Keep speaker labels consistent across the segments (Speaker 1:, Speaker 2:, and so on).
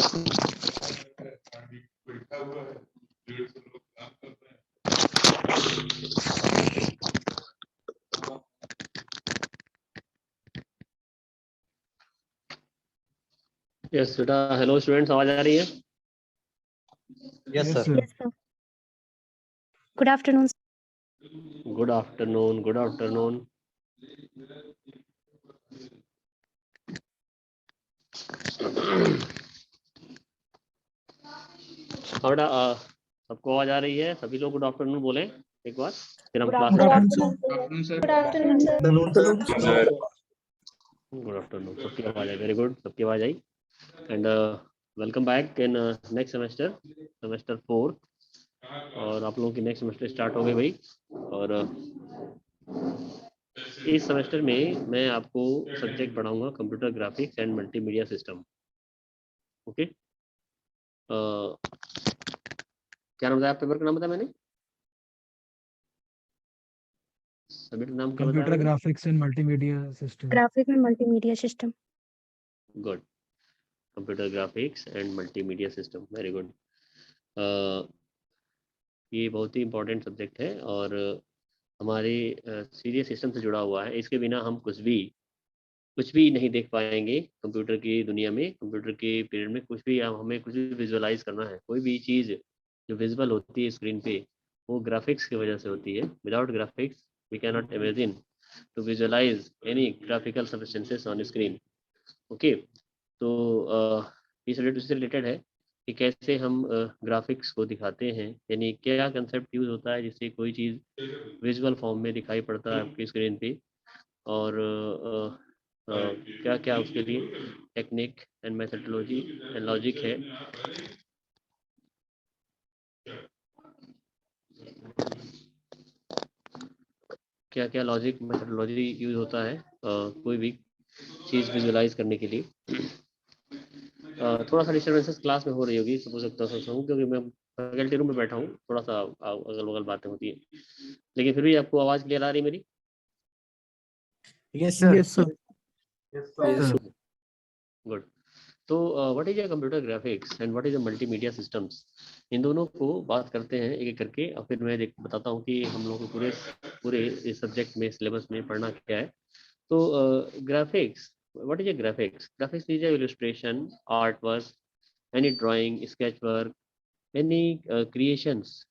Speaker 1: Yes बेटा, hello students, आवाज आ रही है?
Speaker 2: Yes sir.
Speaker 3: Yes, sir. Good afternoon.
Speaker 1: Good afternoon, good afternoon. बेटा, सबको आवाज आ रही है? सभी लोग गुड आफ्टरनून बोले एक बार, फिर हम क्लास
Speaker 3: Good
Speaker 1: में।
Speaker 3: afternoon, sir.
Speaker 4: Good afternoon, sir.
Speaker 1: Good afternoon, सबकी आवाज आई, वेरी गुड, सबकी आवाज आई। And welcome back in next semester, semester 4। और आप लोगों की नेक्स्ट सेमेस्टर स्टार्ट हो गई भाई। और इस सेमेस्टर में मैं आपको सब्जेक्ट पढ़ाऊंगा computer graphics and multimedia system. Okay, क्या नाम बताया? पेपर का नाम बताया मैंने? सब्जेक्ट नाम क्या बताया?
Speaker 2: Computer graphics and multimedia system.
Speaker 3: Graphic and multimedia system.
Speaker 1: Good, computer graphics and multimedia system, very good. ये बहुत ही इंपॉर्टेंट सब्जेक्ट है और हमारे सीरियस सिस्टम से जुड़ा हुआ है। इसके बिना हम कुछ भी नहीं देख पाएंगे कंप्यूटर की दुनिया में। कंप्यूटर के पीरियड में कुछ भी हमें कुछ भी विजुअलाइज करना है, कोई भी चीज़ जो विजुअल होती है स्क्रीन पे, वो ग्राफिक्स की वजह से होती है। Without graphics we can not imagine to visualise any graphical substances on screen. Okay, तो ये सब्जेक्ट उससे रिलेटेड है कि कैसे हम ग्राफिक्स को दिखाते हैं, यानी क्या कंसेप्ट यूज होता है जिससे कोई चीज़ विजुअल फॉर्म में दिखाई पड़ता है आपकी स्क्रीन पे, और क्या क्या उसके लिए technique and methodology and logic है। क्या क्या लॉजिक मेथडोलॉजी यूज होता है कोई भी चीज़ विजुअलाइज करने के लिए। थोड़ा सा डिस्टर्बेंसेस क्लास में हो रही होगी, हो सकता हूँ, क्योंकि मैं फैकल्टी रूम में बैठा हूँ, थोड़ा सा अगल बगल बातें होती है, लेकिन फिर भी आपको आवाज़ क्लियर आ रही मेरी?
Speaker 2: Yes sir.
Speaker 4: Yes, sir.
Speaker 1: Good. तो what is a computer graphics and what is a multimedia systems, इन दोनों को बात करते हैं एक एक करके, और फिर मैं बताता हूँ कि हम लोग को पूरे पूरे इस सब्जेक्ट में, सिलेबस में पढ़ना क्या है। तो graphics, what is a graphics? Graphics is a illustration, art work, any drawing, sketch work, any creations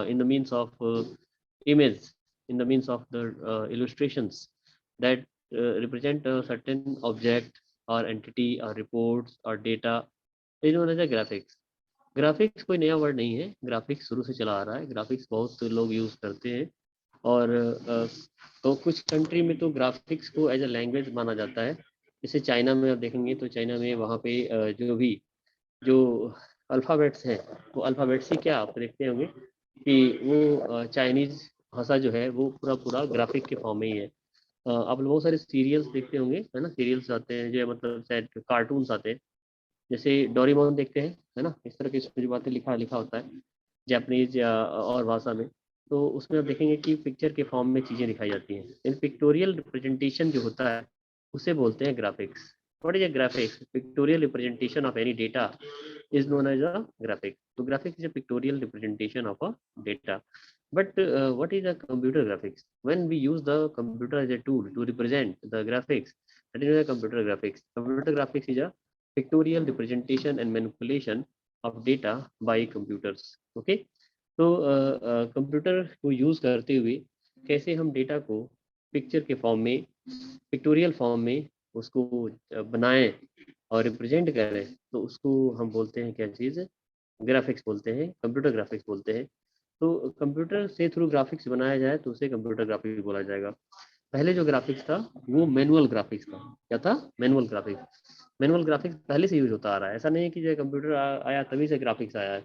Speaker 1: in the means of image, in the means of the illustrations that represent a certain object or entity or reports or data is known as a graphics. Graphics कोई नया word नहीं है, graphics शुरू से चला आ रहा है, graphics बहुत लोग यूज करते हैं। और तो कुछ कंट्री में तो ग्राफिक्स को एज अ लैंग्वेज माना जाता है। जैसे चाइना में आप देखेंगे तो चाइना में वहाँ पे जो अल्फ़ाबेट्स हैं, वो अल्फ़ाबेट्स ही क्या आप देखते होंगे कि वो चाइनीज़ भाषा जो है वो पूरा पूरा ग्राफिक के फॉर्म में ही है। आप बहुत सारे सीरियल्स देखते होंगे, है ना? सीरियल्स आते हैं जो मतलब शायद कार्टून्स आते हैं, जैसे डोरेमोन देखते हैं, है ना? इस तरह की जो बातें लिखा लिखा होता है जापानीज या और भाषा में, तो उसमें आप देखेंगे कि पिक्चर के फॉर्म में चीज़ें दिखाई जाती हैं। इन पिक्टोरियल रिप्रेजेंटेशन जो होता है उसे बोलते हैं graphics. What is a graphics? Pictorial representation of any data is known as a graphic. So graphics is a pictorial representation of a data. But what is a computer graphics? When we use the computer as a tool to represent the graphics, that is a computer graphics. Computer graphics is a pictorial representation and manipulation of data by computers. Okay? तो computer को use करते हुए कैसे हम data को picture के form में, pictorial form में उसको बनाएं और रिप्रेजेंट करें, तो उसको हम बोलते हैं क्या चीज़? ग्राफिक्स बोलते हैं, कंप्यूटर ग्राफिक्स बोलते हैं। तो कंप्यूटर से थ्रू ग्राफिक्स बनाया जाए तो उसे कंप्यूटर ग्राफिक्स बोला जाएगा। पहले जो ग्राफिक्स था वो मैनुअल ग्राफिक्स था। क्या था? Manual graphics. मैनुअल ग्राफिक्स पहले से यूज होता आ रहा है, ऐसा नहीं है कि जो कंप्यूटर आया तभी से ग्राफिक्स आया है।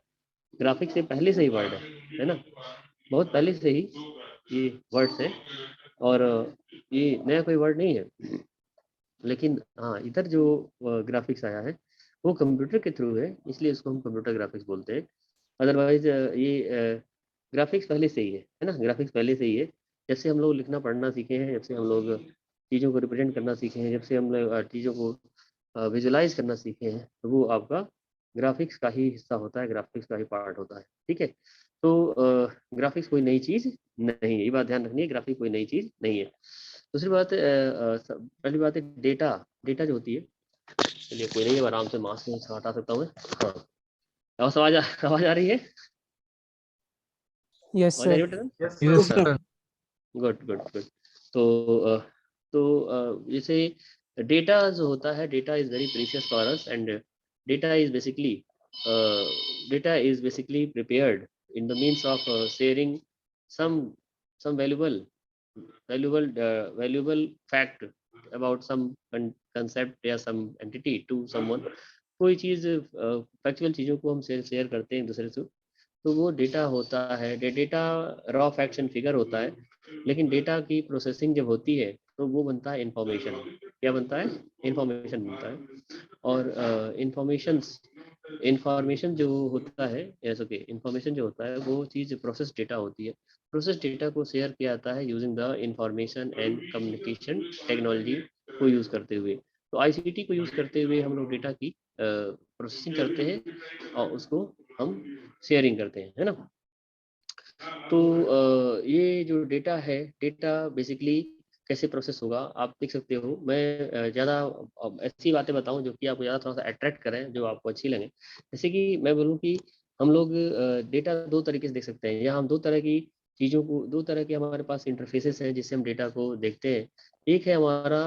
Speaker 1: ग्राफिक्स से पहले से ही वर्ड है ना? बहुत पहले से ही ये वर्ड्स है, और ये नया कोई वर्ड नहीं है। लेकिन हाँ, इधर जो ग्राफिक्स आया है वो कंप्यूटर के थ्रू है, इसलिए इसको हम कंप्यूटर ग्राफिक्स बोलते हैं। अदरवाइज ये ग्राफिक्स पहले से ही है ना? ग्राफिक्स पहले से ही है। जब से हम लोग लिखना पढ़ना सीखे हैं, जब से हम लोग चीज़ों को रिप्रेजेंट करना सीखे हैं, जब से हम लोग चीज़ों को विजुलाइज करना सीखे हैं, तो वो आपका ग्राफिक्स का ही हिस्सा होता है, ग्राफिक्स का ही पार्ट होता है। ठीक है, तो ग्राफिक्स कोई नई चीज नहीं है, ये बात ध्यान रखनी है, ग्राफिक कोई नई चीज नहीं है। दूसरी बात पहली बात है डेटा, डेटा जो होती है, चलिए कोई नहीं है, आराम से मास्क से हटा सकता हूँ मैं। हाँ, आवाज आ रही है?
Speaker 4: Yes,
Speaker 1: आवाज आ रही
Speaker 4: sir.
Speaker 1: है?
Speaker 2: Yes, sir.
Speaker 1: Good good good. तो जैसे डेटा जो होता है, data is very precious for us, and data is basically prepared in the means of sharing some some valuable fact about some concept या some entity to someone। कोई चीज factual चीजों को हम शेयर करते हैं एक दूसरे से, तो वो डेटा होता है। Data raw facts and figure होता है, लेकिन डेटा की प्रोसेसिंग जब होती है तो वो बनता है इंफॉर्मेशन। क्या बनता है? इंफॉर्मेशन बनता है। और इंफॉर्मेशन जो होता है, ऐसा कि इंफॉर्मेशन जो होता है वो चीज़ प्रोसेस डेटा होती है। प्रोसेस डेटा को शेयर किया जाता है using the information and communication technology को यूज़ करते हुए। तो आईसीटी को यूज़ करते हुए हम लोग डेटा की प्रोसेसिंग करते हैं और उसको हम शेयरिंग करते हैं, है ना। तो ये जो डेटा है, डेटा बेसिकली कैसे प्रोसेस होगा आप देख सकते हो। मैं ज़्यादा ऐसी बातें बताऊं जो कि आपको ज़्यादा थोड़ा सा अट्रैक्ट करें, जो आपको अच्छी लगे। जैसे कि मैं बोलूं कि हम लोग डेटा दो तरीके से देख सकते हैं, या हम दो तरह की चीज़ों को, दो तरह के हमारे पास इंटरफेसेस हैं जिससे हम डेटा को देखते हैं। एक है हमारा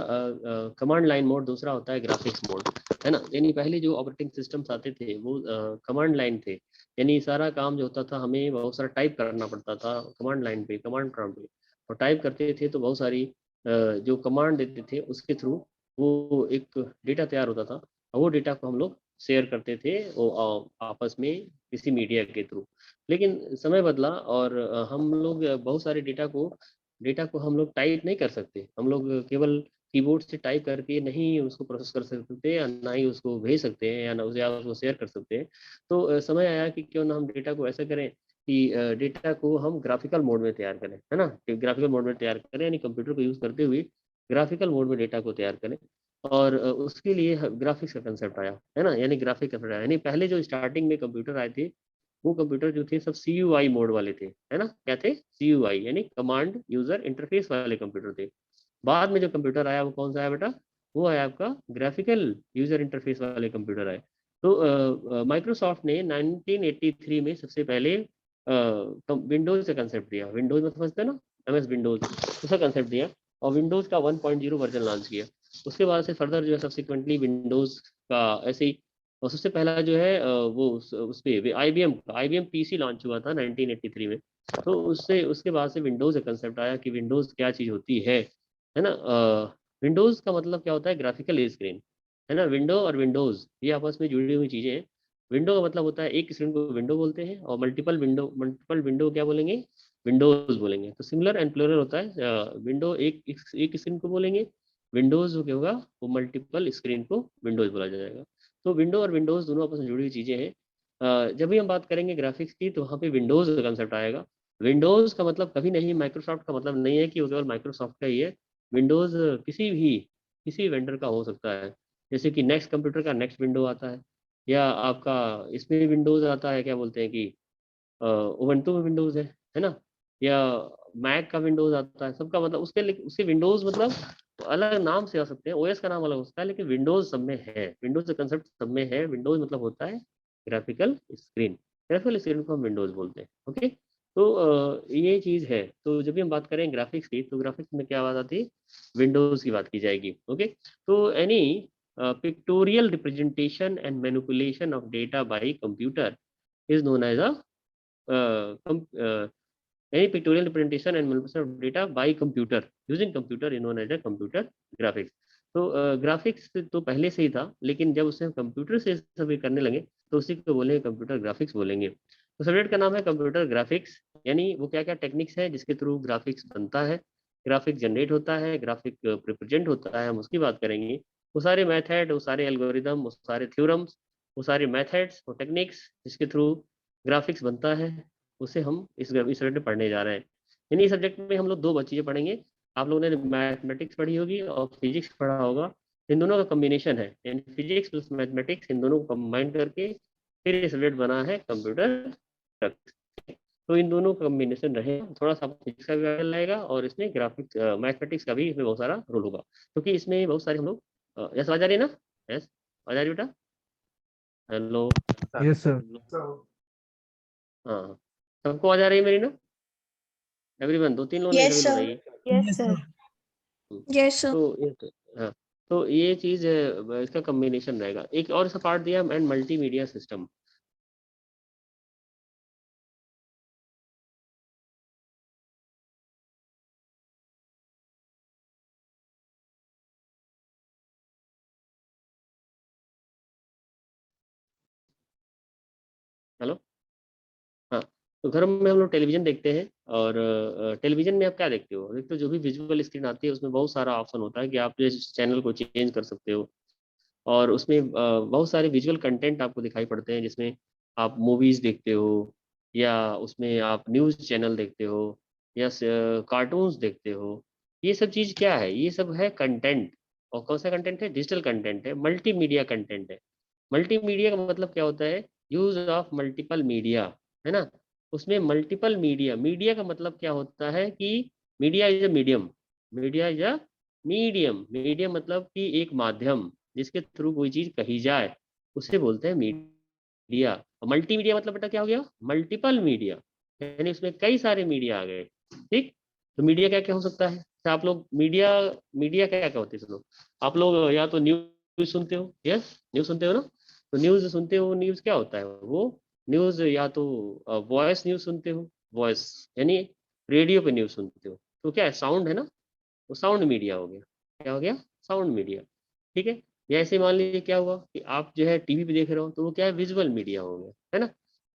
Speaker 1: कमांड लाइन मोड, दूसरा होता है ग्राफिक्स मोड, है ना। यानी पहले जो ऑपरेटिंग सिस्टम्स आते थे वो कमांड लाइन थे, यानी सारा काम जो होता था हमें बहुत सारा टाइप करना पड़ता था कमांड लाइन पे, कमांड प्रॉम्प्ट पे। और टाइप करते थे तो बहुत सारी जो कमांड देते थे उसके थ्रू वो एक डेटा तैयार होता था, और वो डेटा को हम लोग शेयर करते थे वो आपस में किसी मीडिया के थ्रू। लेकिन समय बदला और हम लोग बहुत सारे डेटा को हम लोग टाइप नहीं कर सकते। हम लोग केवल कीबोर्ड से टाइप करके नहीं उसको प्रोसेस कर सकते, या ना ही उसको भेज सकते हैं, या ना उसको शेयर कर सकते हैं। तो समय आया कि क्यों ना हम डेटा को ऐसा करें कि डेटा को हम ग्राफिकल मोड में तैयार करें, है ना। कि ग्राफिकल मोड में तैयार करें, यानी कंप्यूटर को यूज करते हुए ग्राफिकल मोड में डेटा को तैयार करें। और उसके लिए ग्राफिक्स का कंसेप्ट आया, है ना, यानी ग्राफिक कंसेप्ट आया। यानी पहले जो स्टार्टिंग में कंप्यूटर आए थे, वो कंप्यूटर जो थे सब CUI मोड वाले थे, है ना। क्या थे? CUI यानी कमांड यूजर इंटरफेस वाले कंप्यूटर थे। बाद में जो कंप्यूटर आया वो कौन सा आया बेटा? वो आया आपका ग्राफिकल यूजर इंटरफेस वाले कंप्यूटर आए। तो माइक्रोसॉफ्ट ने 1983 में सबसे पहले विंडोज का कंसेप्ट दिया। विंडोज में समझते हैं ना, MS विंडोज, उसका कंसेप्ट दिया, और विंडोज का 1.0 वर्जन लॉन्च किया। उसके बाद से फर्दर जो है सब्सिक्वेंटली विंडोज का ऐसे ही। और सबसे पहला जो है वो उस पे IBM PC लॉन्च हुआ था 1983 में। तो उससे उसके बाद से विंडोज का कंसेप्ट आया कि विंडोज क्या चीज़ होती है ना। विंडोज का मतलब क्या होता है? ग्राफिकल स्क्रीन, है ना। विंडो और विंडोज ये आपस में जुड़ी हुई चीजें हैं। विंडो का मतलब होता है एक स्क्रीन को विंडो बोलते हैं, और मल्टीपल विंडो क्या बोलेंगे? विंडोज बोलेंगे। तो सिंगुलर एंड प्लूरल होता है। विंडो एक स्क्रीन को बोलेंगे, विंडोज जो क्या होगा वो मल्टीपल स्क्रीन को विंडोज बोला जाएगा। तो विंडो और विंडोज दोनों आपस में जुड़ी हुई चीजें हैं। जब भी हम बात करेंगे ग्राफिक्स की तो वहाँ पे विंडोज का कंसेप्ट आएगा। विंडोज का मतलब कभी नहीं माइक्रोसॉफ्ट का मतलब नहीं है कि वो केवल माइक्रोसॉफ्ट का ही है। विंडोज किसी वेंडर का हो सकता है। जैसे कि नेक्स्ट कंप्यूटर का नेक्स्ट विंडो आता है, या आपका इसमें विंडोज आता है, क्या बोलते हैं कि उबंटू में विंडोज है ना, या मैक का विंडोज आता है। सबका मतलब उसके विंडोज मतलब अलग नाम से आ सकते हैं, OS का नाम अलग हो सकता है, लेकिन विंडोज सब में है। विंडोज का कंसेप्ट सब में है। विंडोज मतलब होता है ग्राफिकल स्क्रीन। ग्राफिकल स्क्रीन को हम विंडोज बोलते हैं। ओके, तो ये चीज है। तो जब भी हम बात करें ग्राफिक्स की, तो ग्राफिक्स में क्या बात आती है? विंडोज की बात की जाएगी। ओके, तो any pictorial representation and manipulation of data by computer is known as a any pictorial representation and manipulation of data by computer using computer is known as a computer graphics। तो graphics तो पहले से ही था, लेकिन जब उसे हम computer से सभी करने लगे तो उसी को बोलेंगे कंप्यूटर ग्राफिक्स बोलेंगे। तो सब्जेक्ट का नाम है कंप्यूटर ग्राफिक्स, यानी वो क्या क्या टेक्निक्स है जिसके थ्रू ग्राफिक्स बनता है, ग्राफिक जनरेट होता है, ग्राफिक रिप्रेजेंट होता है, हम उसकी बात करेंगे। वो सारे मेथड, वो सारे एल्गोरिदम, वो सारे थ्योरम्स, वो सारे मेथड्स, वो टेक्निक्स जिसके थ्रू ग्राफिक्स बनता है, उसे हम इस सब्जेक्ट में पढ़ने जा रहे हैं। यानी इस सब्जेक्ट में हम लोग दो चीजें पढ़ेंगे। आप लोगों ने मैथमेटिक्स पढ़ी होगी और फिजिक्स पढ़ा होगा। इन दोनों का कॉम्बिनेशन है, यानी फिजिक्स प्लस मैथमेटिक्स, इन दोनों को कंबाइन करके फिर ये सब्जेक्ट बना है कंप्यूटर ग्राफिक्स। तो इन दोनों का कॉम्बिनेशन रहे, थोड़ा सा फिजिक्स का भी आइडिया लगेगा और इसमें ग्राफिक्स मैथमेटिक्स का भी इसमें बहुत सारा रोल होगा, क्योंकि इसमें बहुत सारे हम लोग यस आवाज आ रही है ना? यस आवाज आ रही है बेटा? हेलो?
Speaker 2: Yes, sir.
Speaker 1: हाँ, सबको आवाज आ रही है मेरी ना? एवरीवन, 2-3 लोग नहीं
Speaker 4: Yes,
Speaker 1: सभी लोग
Speaker 4: sir.
Speaker 1: आइए।
Speaker 3: Yes, sir.
Speaker 4: Yes, sir.
Speaker 1: तो हाँ, तो ये चीज इसका कॉम्बिनेशन रहेगा। एक और सा पार्ट दिया एंड मल्टीमीडिया सिस्टम। हेलो? हाँ, तो घर में हम लोग टेलीविजन देखते हैं, और टेलीविजन में आप क्या देखते हो? देखते हो जो भी विजुअल स्क्रीन आती है उसमें बहुत सारा ऑप्शन होता है कि आप जिस चैनल को चेंज कर सकते हो, और उसमें बहुत सारे विजुअल कंटेंट आपको दिखाई पड़ते हैं, जिसमें आप मूवीज देखते हो, या उसमें आप न्यूज़ चैनल देखते हो, या कार्टून्स देखते हो। ये सब चीज़ क्या है? ये सब है कंटेंट। और कौन सा कंटेंट है? डिजिटल कंटेंट है, मल्टीमीडिया कंटेंट है। मल्टीमीडिया का मतलब क्या होता है? यूज ऑफ मल्टीपल मीडिया, है ना? उसमें मल्टीपल मीडिया, मीडिया का मतलब क्या होता है कि media is a medium, media is a medium, medium मतलब कि एक माध्यम जिसके थ्रू कोई चीज कही जाए, उसे बोलते हैं मीडिया। मल्टीमीडिया मतलब बेटा क्या हो गया? मल्टीपल मीडिया, यानी उसमें कई सारे मीडिया आ गए। ठीक, तो मीडिया क्या क्या हो सकता है? तो आप लोग मीडिया, मीडिया क्या क्या होती है सुनो। आप लोग या तो न्यूज सुनते हो, यस न्यूज सुनते हो ना? तो न्यूज सुनते हो, न्यूज क्या होता है वो? न्यूज या तो वॉइस न्यूज सुनते हो, वॉइस यानी रेडियो पे न्यूज सुनते हो, तो क्या है? साउंड है ना, वो साउंड मीडिया हो गया। क्या हो गया? Sound media. ठीक है, या ऐसे मान लीजिए क्या हुआ कि आप जो है टीवी पे देख रहे हो, तो वो क्या है? विजुअल मीडिया हो गया, है ना?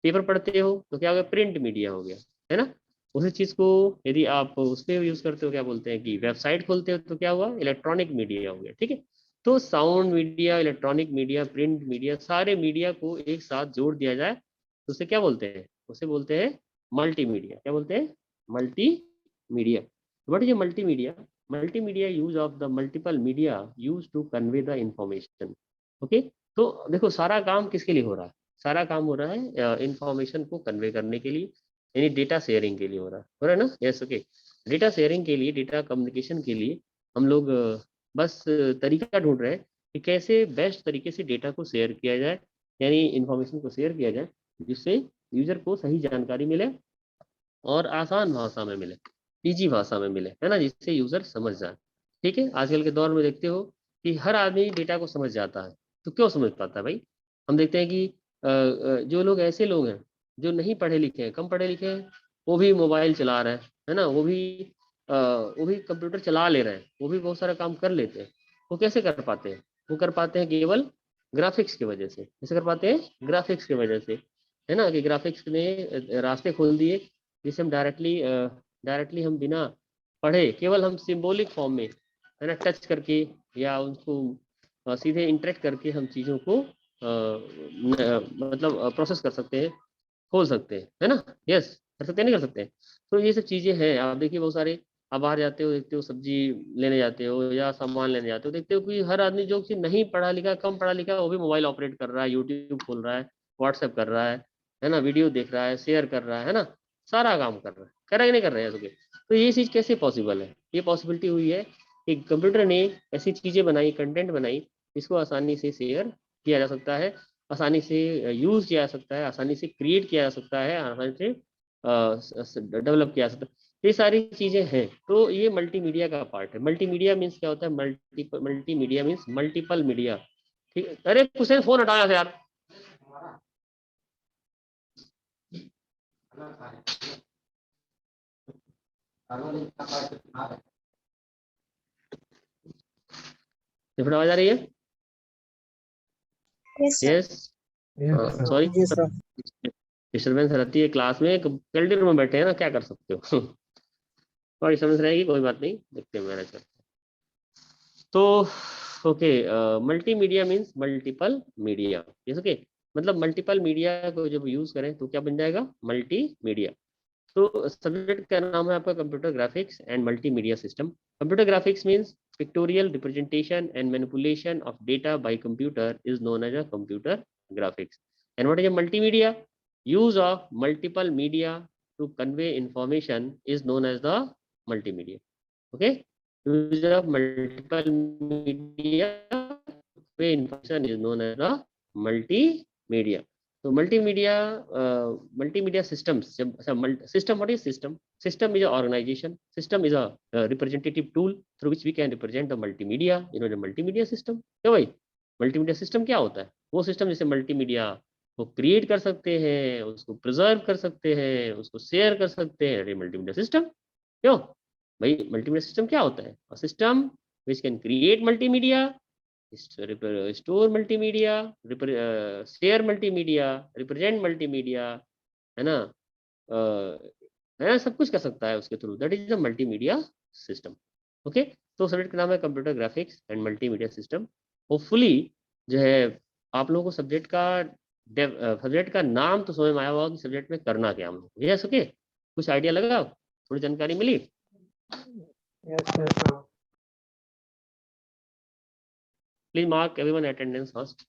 Speaker 1: पेपर पढ़ते हो तो क्या हो गया? प्रिंट मीडिया हो गया, है ना? उसी चीज को यदि आप उस पर यूज करते हो, क्या बोलते हैं कि वेबसाइट खोलते हो, तो क्या हुआ? इलेक्ट्रॉनिक मीडिया हो गया। ठीक है, तो sound media, electronic media, print media, सारे मीडिया को एक साथ जोड़ दिया जाए तो उसे क्या बोलते हैं? उसे बोलते हैं मल्टीमीडिया। क्या बोलते हैं? Multimedia. What is multimedia? Multimedia use of the multiple media use to convey the information. Okay, तो देखो सारा काम किसके लिए हो रहा है? सारा काम हो रहा है इंफॉर्मेशन को कन्वे करने के लिए, यानी डेटा शेयरिंग के लिए हो रहा है ना? Yes, okay. डेटा शेयरिंग के लिए, डेटा कम्युनिकेशन के लिए हम लोग बस तरीका ढूंढ रहे हैं कि कैसे बेस्ट तरीके से डेटा को शेयर किया जाए, यानी इंफॉर्मेशन को शेयर किया जाए, जिससे यूजर को सही जानकारी मिले और आसान भाषा में मिले, इजी भाषा में मिले, है ना, जिससे यूजर समझ जाए। ठीक है, आजकल के दौर में देखते हो कि हर आदमी डेटा को समझ जाता है। तो क्यों समझ पाता है भाई? हम देखते हैं कि जो लोग, ऐसे लोग हैं जो नहीं पढ़े लिखे हैं, कम पढ़े लिखे हैं, वो भी मोबाइल चला रहे हैं, है ना? वो भी कंप्यूटर चला ले रहे हैं, वो भी बहुत सारा काम कर लेते हैं। वो कैसे कर पाते हैं? वो कर पाते हैं केवल ग्राफिक्स की वजह से। कैसे कर पाते हैं? ग्राफिक्स की वजह से, है ना? कि ग्राफिक्स ने रास्ते खोल दिए, जिसे हम डायरेक्टली हम बिना पढ़े, केवल हम सिंबॉलिक फॉर्म में, है ना, टच करके या उनको सीधे इंटरेक्ट करके हम चीज़ों को मतलब प्रोसेस कर सकते हैं, खोल सकते हैं, है ना? यस, कर सकते हैं, नहीं कर सकते हैं? तो ये सब चीज़ें हैं। आप देखिए बहुत सारे, आप बाहर जाते हो, देखते हो सब्जी लेने जाते हो या सामान लेने जाते हो, देखते हो कि हर आदमी जो कि नहीं पढ़ा लिखा, कम पढ़ा लिखा, वो भी मोबाइल ऑपरेट कर रहा है, यूट्यूब खोल रहा है, व्हाट्सएप कर रहा है ना, वीडियो देख रहा है, शेयर कर रहा है ना, सारा काम कर रहा है। कर रहा है कि नहीं कर रहा है? ओके, तो ये चीज़ कैसे पॉसिबल है? ये पॉसिबिलिटी हुई है कि कंप्यूटर ने ऐसी चीज़ें बनाई, कंटेंट बनाई, जिसको आसानी से शेयर किया जा सकता है, आसानी से यूज किया जा सकता है, आसानी से क्रिएट किया जा सकता है, आसानी से डेवलप किया जा सकता है। ये सारी चीजें हैं, तो ये मल्टीमीडिया का पार्ट है। मल्टीमीडिया मीन्स क्या होता है? Multimedia means multiple media. ठीक है, अरे कुछ फोन हटाया से यार। आवाज आ रही है?
Speaker 4: Yes, sir.
Speaker 1: Yes,
Speaker 2: Yes, sir.
Speaker 1: Sorry,
Speaker 4: Yes, sir.
Speaker 1: Disturbance रहती है क्लास में, कैलरी रूम में बैठे हैं ना, क्या कर सकते हो? और डिस्टर्बेंस रहेगी, कोई बात नहीं, देखते हैं मैनेज करते हैं। तो okay, multimedia means multiple media. Okay, मतलब मल्टीपल मीडिया को जब यूज करें तो क्या बन जाएगा? मल्टीमीडिया। तो सब्जेक्ट का नाम है आपका computer graphics and multimedia system. Computer graphics means pictorial representation and manipulation of data by computer is known as a computer graphics. And what is a multimedia? Use of multiple media to convey information is known as the multimedia. Okay, use of multiple media to convey information is known as the multimedia. So multimedia systems. System, what is system? System is an organization. System is a representative tool through which we can represent the multimedia. You know the multimedia system. क्या भाई multimedia system क्या होता है? वो system जैसे multimedia को create कर सकते हैं, उसको प्रिजर्व कर सकते हैं, उसको शेयर कर सकते हैं, मल्टीमीडिया सिस्टम। क्यों भाई? मल्टीमीडिया सिस्टम क्या होता है? System which can create multimedia, store multimedia, share multimedia, represent multimedia, है ना, है ना, सब कुछ कर सकता है उसके through. That is the multimedia system. Okay, तो सब्जेक्ट का नाम है computer graphics and multimedia system. Hopefully जो है आप लोगों को सब्जेक्ट का नाम तो समझ में आया होगा कि सब्जेक्ट में करना क्या हम लोग। यस, ओके, कुछ आइडिया लगा, थोड़ी जानकारी मिली?
Speaker 2: Yes, sir.
Speaker 1: Please mark everyone attendance first.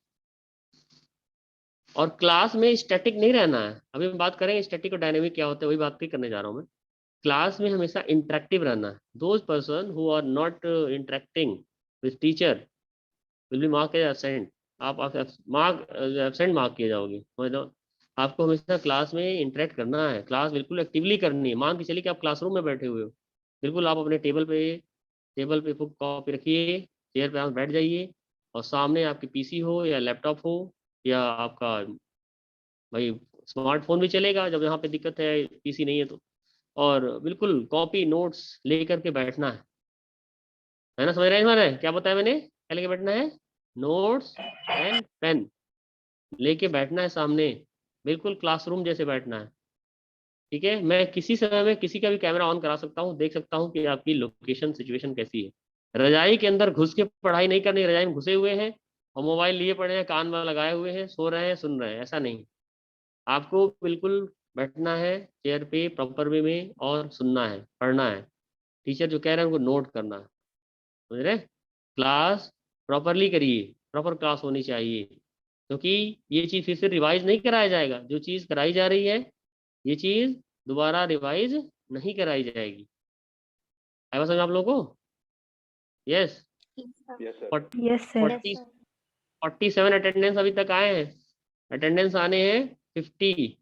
Speaker 1: और क्लास में स्टैटिक नहीं रहना है। अभी हम बात करेंगे स्टैटिक और डायनेमिक क्या होता है, वही बात भी करने जा रहा हूँ मैं। क्लास में हमेशा इंटरेक्टिव रहना है। Those person who are not interacting with teacher will be mark as absent. आप मार्क एब्सेंट मार्क किए जाओगे। आपको हमेशा क्लास में इंटरेक्ट करना है, क्लास बिल्कुल एक्टिवली करनी है। मान के चलिए कि आप क्लासरूम में बैठे हुए हो, बिल्कुल आप अपने टेबल पे बुक कॉपी रखिए, चेयर पे आप बैठ जाइए और सामने आपकी पीसी हो या लैपटॉप हो या आपका भाई स्मार्टफोन भी चलेगा जब यहाँ पे दिक्कत है, पीसी नहीं है तो। और बिल्कुल कॉपी नोट्स लेकर के बैठना है ना, समझ रहे हैं? मैंने क्या बताया? मैंने क्या लेके बैठना है? नोट्स एंड पेन लेके बैठना है सामने, बिल्कुल क्लासरूम जैसे बैठना है। ठीक है, मैं किसी समय में किसी का भी कैमरा ऑन करा सकता हूँ, देख सकता हूँ कि आपकी लोकेशन सिचुएशन कैसी है। रजाई के अंदर घुस के पढ़ाई नहीं करनी, रजाई में घुसे हुए हैं और मोबाइल लिए पड़े हैं, कान में लगाए हुए हैं, सो रहे हैं, सुन रहे हैं, ऐसा नहीं। आपको बिल्कुल बैठना है चेयर पे प्रॉपर वे में और सुनना है, पढ़ना है। टीचर जो कह रहे हैं उनको नोट करना है, समझ रहे? क्लास प्रॉपरली करिए, प्रॉपर क्लास होनी चाहिए, क्योंकि ये चीज़ फिर से रिवाइज नहीं कराया जाएगा। जो चीज़ कराई जा रही है ये चीज़ दोबारा रिवाइज नहीं कराई जाएगी। आया समझ आप लोगों को? यस।
Speaker 3: Yes, sir.
Speaker 1: 47 अटेंडेंस अभी तक आए हैं। अटेंडेंस आने हैं 50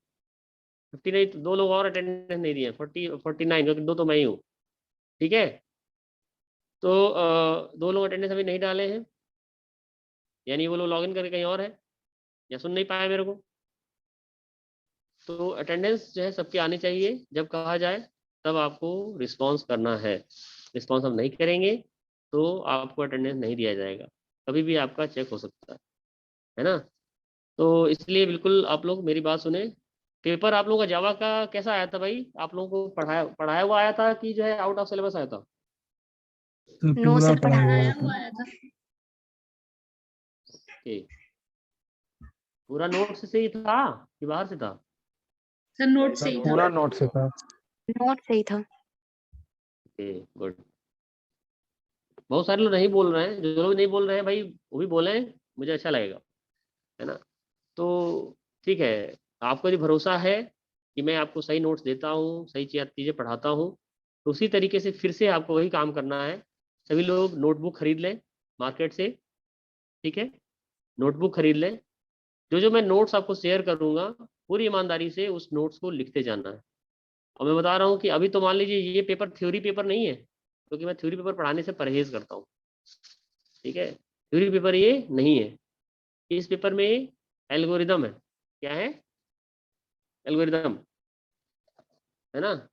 Speaker 1: नहीं तो 2 लोग और अटेंडेंस नहीं दिए, 49, क्योंकि 2 तो मैं ही हूँ। ठीक है, तो 2 लोग अटेंडेंस अभी नहीं डाले हैं, यानी वो लोग लॉगिन करके कहीं और है या सुन नहीं पाए मेरे को। तो अटेंडेंस जो है सबकी आनी चाहिए, जब कहा जाए तब आपको रिस्पांस करना है। रिस्पांस हम नहीं करेंगे तो आपको अटेंडेंस नहीं दिया जाएगा, कभी भी आपका चेक हो सकता है ना। तो इसलिए बिल्कुल आप लोग मेरी बात सुने। पेपर आप लोगों का जावा का कैसा आया था भाई? आप लोगों को पढ़ाया हुआ आया था कि जो है आउट ऑफ सिलेबस आया था?
Speaker 2: तो
Speaker 3: No,
Speaker 2: पूरा
Speaker 3: sir,
Speaker 2: पढ़ाया हुआ था।
Speaker 1: पूरा नोट्स से ही था कि बाहर से था?
Speaker 4: सर नोट से ही था।
Speaker 2: पूरा नोट से था।
Speaker 3: नोट सही था।
Speaker 1: गुड। बहुत सारे लोग नहीं बोल रहे हैं, जो लोग नहीं बोल रहे हैं भाई वो भी बोले, मुझे अच्छा लगेगा, है ना। तो ठीक है, आपको यदि भरोसा है कि मैं आपको सही नोट्स देता हूँ, सही चीज़ें पढ़ाता हूँ, तो उसी तरीके से फिर से आपको वही काम करना है। सभी लोग नोटबुक खरीद लें मार्केट से, ठीक है, नोटबुक खरीद लें। जो मैं नोट्स आपको शेयर करूँगा पूरी ईमानदारी से उस नोट्स को लिखते जाना है। और मैं बता रहा हूँ कि अभी तो मान लीजिए ये पेपर थ्योरी पेपर नहीं है, क्योंकि मैं थ्योरी पेपर पढ़ाने से परहेज करता हूँ। ठीक है, थ्योरी पेपर ये नहीं है। इस पेपर में एल्गोरिदम है। क्या है? एल्गोरिदम, है ना।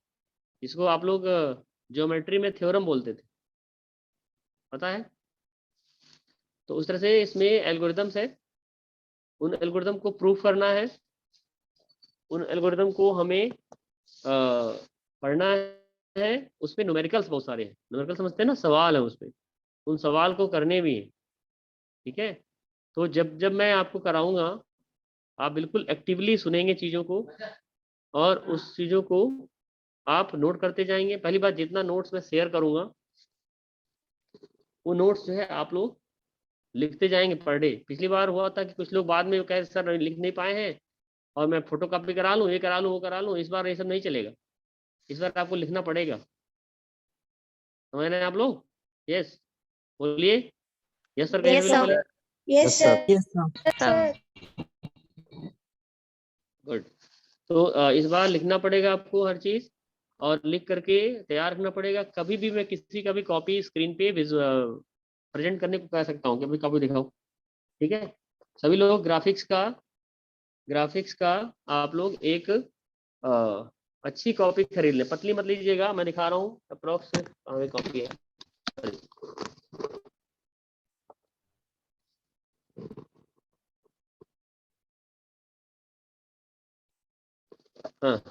Speaker 1: इसको आप लोग ज्योमेट्री में थ्योरम बोलते थे, पता है? तो उस तरह से इसमें एल्गोरिदम्स है, उन एल्गोरिदम को प्रूफ करना है। उन एल्गोरिदम को हमें पढ़ना है। उसमें न्यूमेरिकल्स बहुत सारे हैं, न्यूमेरिकल समझते हैं ना, सवाल है उसमें, उन सवाल को करने भी है। ठीक है, तो जब जब मैं आपको कराऊंगा आप बिल्कुल एक्टिवली सुनेंगे चीज़ों को और उस चीज़ों को आप नोट करते जाएंगे। पहली बात, जितना नोट्स मैं शेयर करूंगा वो नोट्स जो है आप लोग लिखते जाएंगे पर डे। पिछली बार हुआ था कि कुछ लोग बाद में कहे सर लिख नहीं पाए हैं, और मैं फोटो कॉपी करा लूँ, ये करा लूँ, वो करा लूँ, इस बार ये सब नहीं चलेगा। इस बार आपको लिखना पड़ेगा। समझ रहे हैं आप लोग? यस बोलिए। यस सर कहीं
Speaker 3: Yes,
Speaker 1: भी
Speaker 3: sir.
Speaker 1: बोले।
Speaker 5: Yes, sir.
Speaker 2: Yes, sir.
Speaker 1: Good. तो इस बार लिखना पड़ेगा आपको हर चीज, और लिख करके तैयार रखना पड़ेगा। कभी भी मैं किसी का भी कॉपी स्क्रीन पे प्रेजेंट करने को कह सकता हूँ कि भाई कॉपी दिखाओ। ठीक है, सभी लोग ग्राफिक्स का आप लोग एक अच्छी कॉपी खरीद लें। पतली मत लीजिएगा, मैं दिखा रहा हूँ अप्रोक्स कॉपी है। हाँ,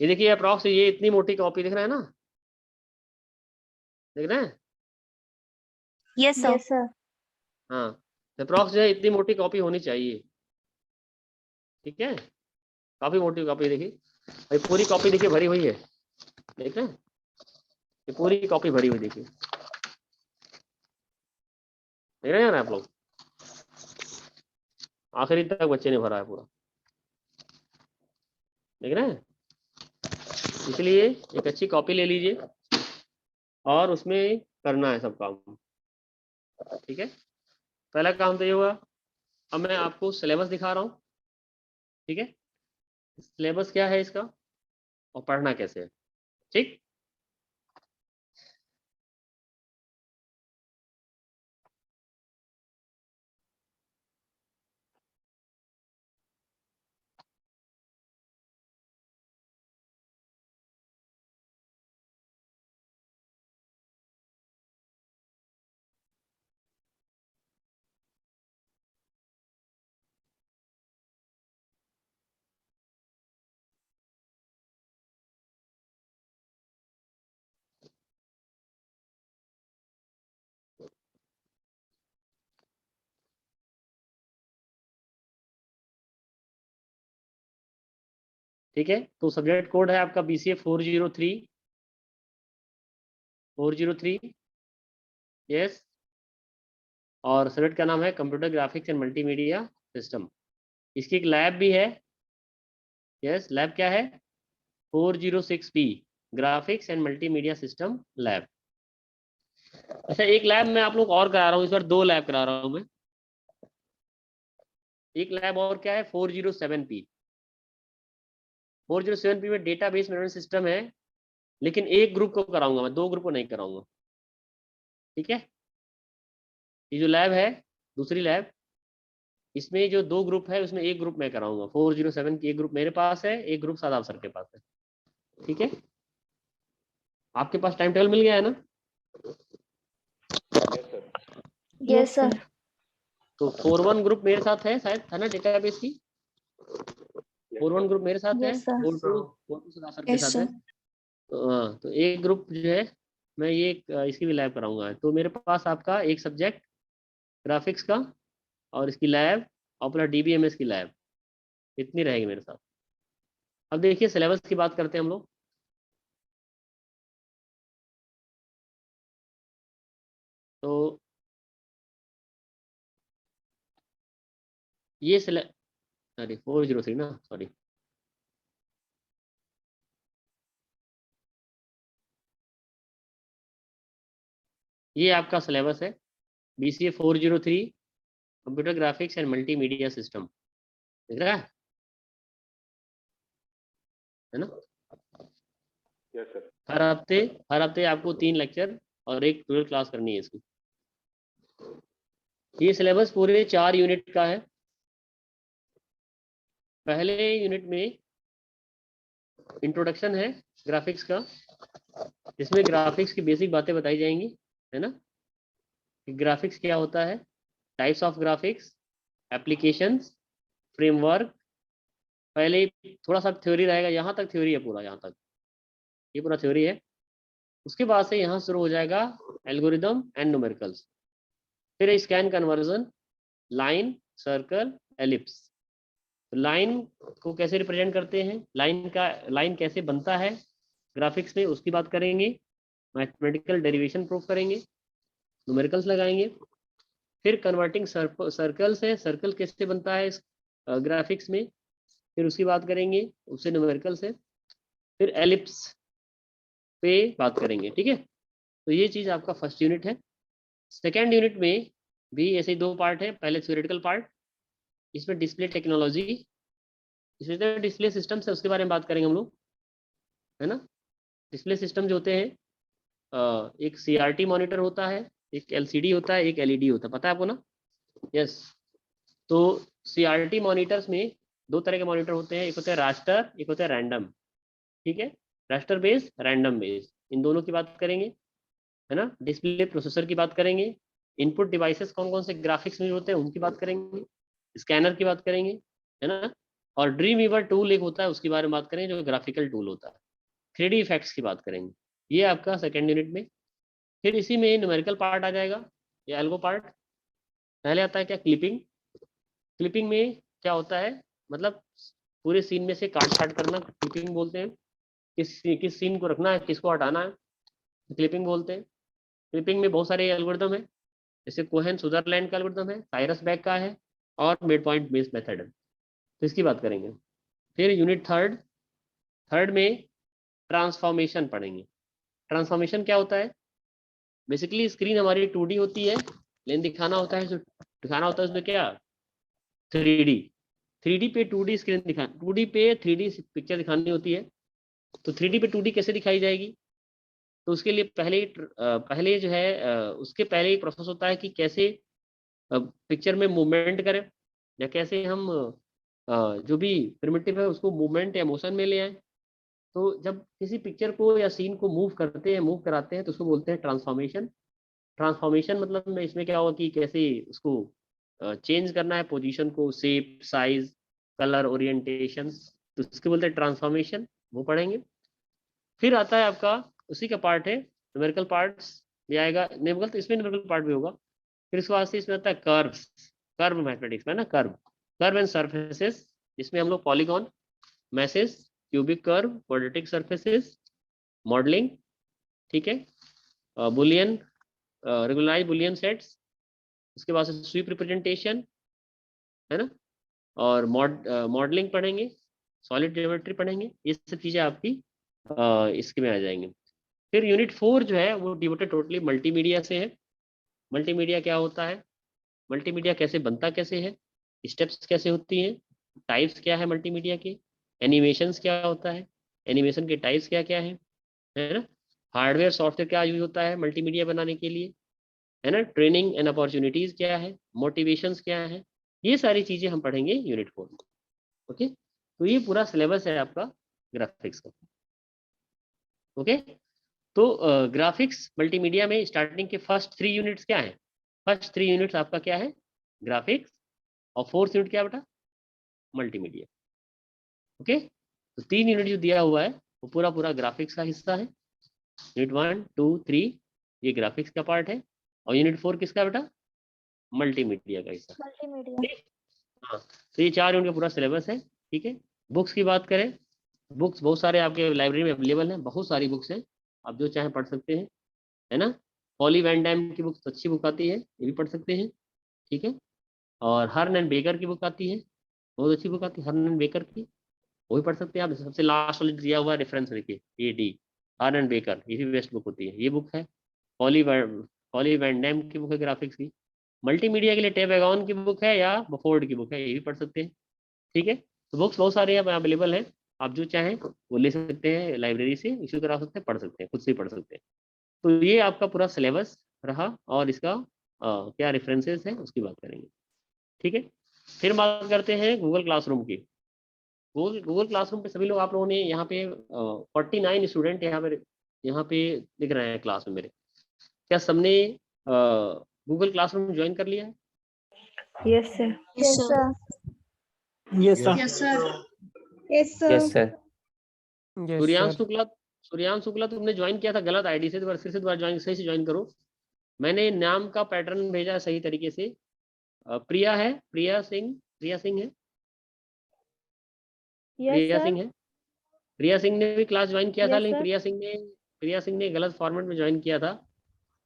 Speaker 1: ये देखिए अप्रोक्स, ये इतनी मोटी कॉपी दिख रहा है ना, देख रहे हैं?
Speaker 3: Yes, sir.
Speaker 5: Yes, sir.
Speaker 1: हाँ, अप्रोक्स जो है इतनी मोटी कॉपी होनी चाहिए। ठीक है, काफी मोटी कॉपी देखिए भाई, पूरी कॉपी देखिए भरी हुई है, देख रहे हैं? ये पूरी कॉपी भरी हुई देखिए, देख रहे हैं ना आप लोग? आखिरी तक बच्चे ने भरा है पूरा, देख रहे हैं? इसलिए एक अच्छी कॉपी ले लीजिए और उसमें करना है सब काम। ठीक है, पहला काम तो ये हुआ। अब मैं आपको सिलेबस दिखा रहा हूँ। ठीक है, सिलेबस क्या है इसका और पढ़ना कैसे है। ठीक, ठीक है। तो सब्जेक्ट कोड है आपका BCA 403। यस, और सब्जेक्ट का नाम है computer graphics and multimedia system. इसकी एक लैब भी है। यस, लैब क्या है? 406B, graphics and multimedia system lab. अच्छा, एक लैब मैं आप लोग और करा रहा हूँ, इस बार 2 लैब करा रहा हूँ मैं। एक लैब और क्या है? 407P। 407P में डेटाबेस मैनेजमेंट सिस्टम है, लेकिन एक ग्रुप को कराऊंगा मैं, 2 ग्रुप को नहीं कराऊंगा। ठीक है, ये जो लैब है, दूसरी लैब, इसमें जो 2 ग्रुप है उसमें एक ग्रुप मैं कराऊंगा। 407 की एक ग्रुप मेरे पास है, एक ग्रुप सादाब सर के पास है। ठीक है, आपके पास टाइम टेबल मिल गया है ना?
Speaker 5: Yes, sir.
Speaker 1: तो 41 ग्रुप मेरे साथ है शायद, है ना डेटाबेस की? 41 ग्रुप मेरे साथ है,
Speaker 5: Yes, sir.
Speaker 1: 42 सादाब सर के
Speaker 5: Yes,
Speaker 1: साथ
Speaker 5: sir.
Speaker 1: है। तो हाँ, तो एक ग्रुप जो है मैं ये इसकी भी लैब कराऊंगा। तो मेरे पास आपका एक सब्जेक्ट ग्राफिक्स का और इसकी लैब और पूरा DBMS की लैब, इतनी रहेगी मेरे साथ। अब देखिए सिलेबस की बात करते हैं हम लोग। तो ये अरे 403 ना, सॉरी। ये आपका सिलेबस है BCA 403 computer graphics and multimedia system, दिख रहा है ना?
Speaker 6: Yes sir.
Speaker 1: हर हफ्ते आपको 3 लेक्चर और एक ट्यूटोरियल क्लास करनी है इसकी। ये सिलेबस पूरे 4 यूनिट का है। पहले यूनिट में इंट्रोडक्शन है ग्राफिक्स का, इसमें ग्राफिक्स की बेसिक बातें बताई जाएंगी, है ना? ग्राफिक्स क्या होता है, types of graphics, applications, framework. पहले थोड़ा सा थ्योरी रहेगा, यहाँ तक थ्योरी है पूरा, यहाँ तक ये पूरा थ्योरी है। उसके बाद से यहाँ शुरू हो जाएगा एल्गोरिदम एंड न्यूमेरिकल्स, फिर scan conversion, line, circle, ellipse. Line को कैसे रिप्रेजेंट करते हैं, लाइन कैसे बनता है ग्राफिक्स में, उसकी बात करेंगे। मैथमेटिकल डेरिवेशन प्रूफ करेंगे, न्यूमेरिकल्स लगाएंगे। फिर कन्वर्टिंग सर्कल्स है, सर्कल कैसे बनता है ग्राफिक्स में, फिर उसकी बात करेंगे उससे न्यूमेरिकल से, फिर एलिप्स पे बात करेंगे, ठीक है। तो ये चीज आपका फर्स्ट यूनिट है। सेकेंड यूनिट में भी ऐसे ही 2 पार्ट है, पहले थ्योरेटिकल पार्ट, इसमें डिस्प्ले टेक्नोलॉजी, इसमें डिस्प्ले सिस्टम है, उसके बारे में बात करेंगे हम लोग, है ना। डिस्प्ले सिस्टम जो होते हैं, एक CRT मॉनिटर होता है, एक LCD होता है, एक LED होता है, पता है आपको ना। यस। तो CRT मॉनिटर्स में 2 तरह के मॉनिटर होते हैं, एक होता है रास्टर, एक होता है रैंडम, ठीक है। रास्टर बेस्ड, रैंडम बेस्ड, इन दोनों की बात करेंगे, है ना। डिस्प्ले प्रोसेसर की बात करेंगे, इनपुट डिवाइसेस कौन कौन से ग्राफिक्स में होते हैं उनकी बात करेंगे, स्कैनर की बात करेंगे, है ना। और ड्रीम वीवर टूल एक होता है, उसके बारे में बात करेंगे, जो ग्राफिकल टूल होता है। 3D इफेक्ट्स की बात करेंगे, ये आपका सेकेंड यूनिट में। फिर इसी में न्यूमेरिकल पार्ट आ जाएगा, या एल्गो पार्ट। पहले आता है क्या, क्लिपिंग। क्लिपिंग में क्या होता है, मतलब पूरे सीन में से काट काट करना, क्लिपिंग बोलते हैं। किस सीन को रखना है, किसको हटाना है, क्लिपिंग बोलते हैं। क्लिपिंग में बहुत सारे एल्गोरिदम है, जैसे कोहेन सुदरलैंड का एल्गोरिदम है, साइरस बैक का है, और मिड पॉइंट बेस्ड मेथड है, तो इसकी बात करेंगे। फिर यूनिट थर्ड, थर्ड में ट्रांसफॉर्मेशन पढ़ेंगे। ट्रांसफॉर्मेशन क्या होता है, बेसिकली स्क्रीन हमारी 2D होती है, लेकिन दिखाना होता है उसमें क्या, 3D। 3D पे 2D स्क्रीन 2D पे 3D पिक्चर दिखानी होती है। तो 3D पे 2D कैसे दिखाई जाएगी, तो उसके लिए पहले जो है उसके पहले ही प्रोसेस होता है कि कैसे पिक्चर में मूवमेंट करें, या कैसे हम जो भी प्रिमिटिव है उसको मूवमेंट या मोशन में ले आए। तो जब किसी पिक्चर को या सीन को मूव करते हैं, मूव कराते हैं, तो उसको बोलते हैं ट्रांसफॉर्मेशन। ट्रांसफॉर्मेशन मतलब में इसमें क्या होगा कि कैसे उसको चेंज करना है, पोजीशन को, शेप, साइज, कलर, ओरिएंटेशन, तो उसके बोलते हैं ट्रांसफॉर्मेशन, वो पढ़ेंगे। फिर आता है आपका उसी का पार्ट है न्यूमेरिकल पार्ट्स भी आएगा, न्यूमेरिकल तो इसमें न्यूमेरिकल पार्ट भी होगा। फिर इसके बाद से इसमें आता है कर्व्स, कर्व मैथमेटिक्स में ना, कर्व एंड सरफेसेस, इसमें हम लोग polygon, message, cubic curve, quadratic surfaces, modelling, ठीक है, बुलियन, रेगुलराइज बुलियन सेट्स, उसके बाद से स्वीप रिप्रेजेंटेशन, है ना, और मॉडलिंग पढ़ेंगे, सॉलिड ज्योमेट्री पढ़ेंगे, ये सब चीजें आपकी इसके में आ जाएंगे। फिर यूनिट 4 जो है वो डिवोटेड टोटली मल्टीमीडिया से है। मल्टीमीडिया क्या होता है, मल्टीमीडिया कैसे बनता कैसे है, स्टेप्स कैसे होती हैं, टाइप्स क्या है मल्टीमीडिया के, एनिमेशंस क्या होता है, एनिमेशन के टाइप्स क्या क्या है ना, हार्डवेयर सॉफ्टवेयर क्या यूज होता है मल्टीमीडिया बनाने के लिए, है ना, ट्रेनिंग एंड अपॉर्चुनिटीज क्या है, मोटिवेशंस क्या है, ये सारी चीजें हम पढ़ेंगे यूनिट 4 में। ओके, तो ये पूरा सिलेबस है आपका ग्राफिक्स का। ओके, तो ग्राफिक्स मल्टीमीडिया में स्टार्टिंग के फर्स्ट 3 यूनिट्स क्या है, फर्स्ट 3 यूनिट्स आपका क्या है, ग्राफिक्स, और फोर्थ यूनिट क्या बेटा, मल्टीमीडिया। ओके, तो 3 यूनिट जो दिया हुआ है वो पूरा पूरा ग्राफिक्स का हिस्सा है। यूनिट 1, 2, 3 ये ग्राफिक्स का पार्ट है, और यूनिट 4 किसका बेटा, मल्टीमीडिया का हिस्सा।
Speaker 5: मल्टीमीडिया।
Speaker 1: हाँ, तो ये 4 यूनिट का पूरा सिलेबस है, ठीक है। बुक्स की बात करें, बुक्स बहुत सारे आपके लाइब्रेरी में अवेलेबल हैं, बहुत सारी बुक्स हैं, आप जो चाहें पढ़ सकते हैं, है ना। पॉली वैन डैम की बुक अच्छी बुक आती है, ये भी पढ़ सकते हैं, ठीक है। और हर्न एंड बेकर की बुक आती है, बहुत अच्छी बुक आती है हर्न एंड बेकर की, वो भी पढ़ सकते हैं आप। सबसे लास्ट वाली दिया हुआ रेफरेंस देखिए, AD, हर्न एंड बेकर, ये भी बेस्ट बुक होती है, ये बुक है। पॉली पॉली वैन डैम की बुक है ग्राफिक्स की। मल्टीमीडिया के लिए टेबेगॉन की बुक है या बफोर्ड की बुक है, ये भी पढ़ सकते हैं, ठीक है। तो बुक्स बहुत सारे यहाँ अवेलेबल है, आप जो चाहें वो ले सकते हैं, लाइब्रेरी से इशू करा सकते हैं, पढ़ सकते हैं, खुद से ही पढ़ सकते हैं। तो ये आपका पूरा सिलेबस रहा, और इसका क्या रेफरेंसेस है उसकी बात करेंगे, ठीक है। फिर बात करते हैं गूगल क्लासरूम की। गूगल क्लासरूम पे सभी लोग, आप लोगों ने यहाँ पे 49 स्टूडेंट यहाँ पे दिख रहे हैं क्लास में मेरे, क्या सबने गूगल क्लासरूम ज्वाइन कर लिया है?
Speaker 5: Yes sir.
Speaker 3: Yes, sir.
Speaker 2: Yes sir.
Speaker 4: Yes, sir.
Speaker 5: Yes sir.
Speaker 7: Yes sir.
Speaker 1: Suryansh Shukla तुमने ज्वाइन किया था गलत आईडी से, फिर से दोबारा ज्वाइन, सही से ज्वाइन करो। मैंने नाम का पैटर्न भेजा सही तरीके से। प्रिया है, प्रिया सिंह है,
Speaker 5: यस
Speaker 1: प्रिया
Speaker 5: सर।
Speaker 1: सिंह है। प्रिया सिंह ने भी क्लास ज्वाइन किया था,
Speaker 5: Yes,
Speaker 1: लेकिन
Speaker 5: sir.
Speaker 1: प्रिया सिंह ने गलत फॉर्मेट में ज्वाइन किया था,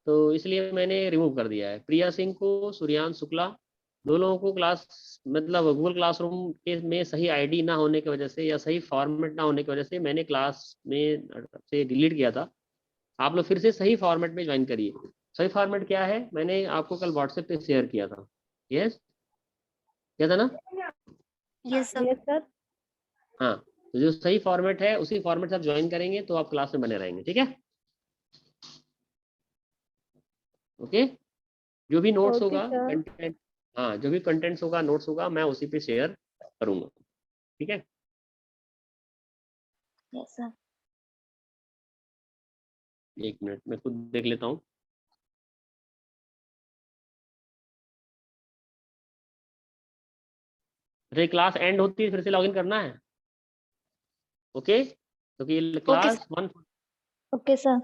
Speaker 1: तो इसलिए मैंने रिमूव कर दिया है। प्रिया सिंह को सूर्यांश शुक्ला दो लोगों को क्लास मतलब गूगल क्लासरूम के में सही आईडी ना होने की वजह से या सही फॉर्मेट ना होने की वजह से मैंने क्लास में से डिलीट किया था। आप लोग फिर से सही फॉर्मेट में ज्वाइन करिए। सही फॉर्मेट क्या है, मैंने आपको कल व्हाट्सएप पे शेयर किया था। यस, क्या था ना?
Speaker 3: Yes, sir.
Speaker 5: Yes, sir.
Speaker 1: हाँ, तो जो सही फॉर्मेट है उसी फॉर्मेट से आप ज्वाइन करेंगे तो आप क्लास में बने रहेंगे। ठीक है, ओके। जो भी नोट्स
Speaker 5: Okay,
Speaker 1: होगा
Speaker 5: sir.
Speaker 1: कंटेंट, हाँ जो भी कंटेंट्स होगा, नोट्स होगा, मैं उसी पे शेयर करूंगा। ठीक है,
Speaker 3: Yes, sir.
Speaker 1: एक मिनट मैं खुद देख लेता हूँ। अरे क्लास एंड होती है फिर से लॉगिन करना है। ओके, क्योंकि ये
Speaker 3: Okay,
Speaker 1: class
Speaker 3: sir.
Speaker 1: 1
Speaker 5: Okay, sir.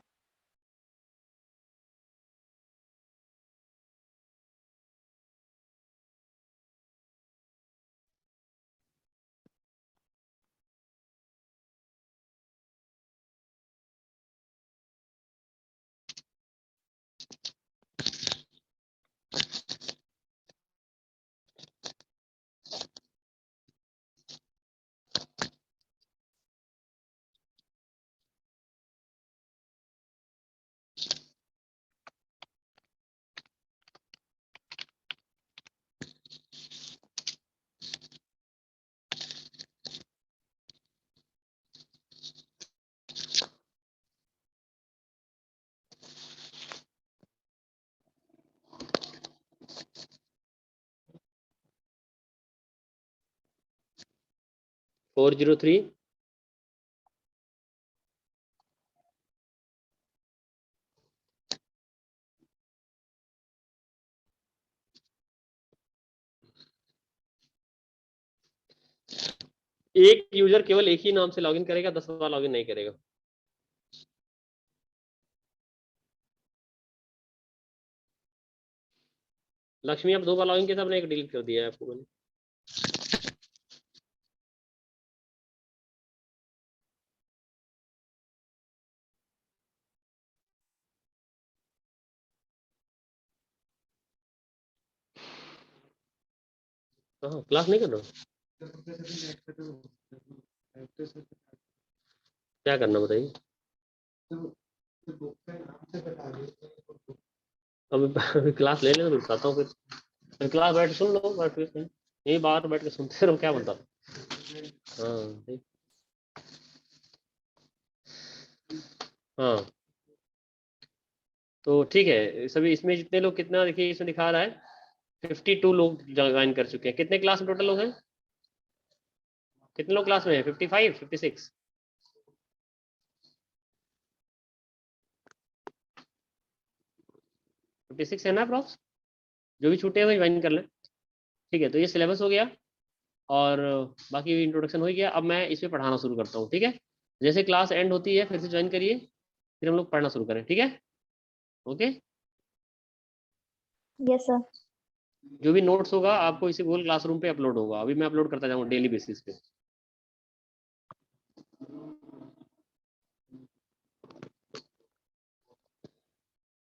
Speaker 1: Four 403। एक यूजर केवल एक ही नाम से लॉगिन करेगा, 10 बार लॉगिन नहीं करेगा। लक्ष्मी आप 2 बार लॉगिन किया था, आपने एक डिलीट कर दिया है आपको मैंने। हाँ, क्लास नहीं कर रहा हूँ। क्या करना बताइए। अभी क्लास ले लेना, तो बताता हूँ फिर क्लास बैठ के सुन लो, बैठ के यही बाहर बैठ के सुनते रहो, क्या बनता। हाँ ठीक। हाँ तो ठीक है, सभी इसमें जितने लोग, कितना देखिए इसमें दिखा रहा है 52 लोग ज्वाइन कर चुके हैं। कितने क्लास में टोटल लोग हैं, कितने लोग क्लास में हैं? 55 56 56 है ना अप्रॉक्स। जो भी छूटे हुए ज्वाइन कर लें। ठीक है, तो ये सिलेबस हो गया और बाकी इंट्रोडक्शन हो गया। अब मैं इस पे पढ़ाना शुरू करता हूँ। ठीक है, जैसे क्लास एंड होती है फिर से ज्वाइन करिए, फिर हम लोग पढ़ना शुरू करें। ठीक है, ओके।
Speaker 5: Yes, sir.
Speaker 1: जो भी नोट्स होगा आपको इसी गूगल क्लासरूम पे अपलोड होगा। अभी मैं अपलोड करता जाऊँगा डेली बेसिस पे।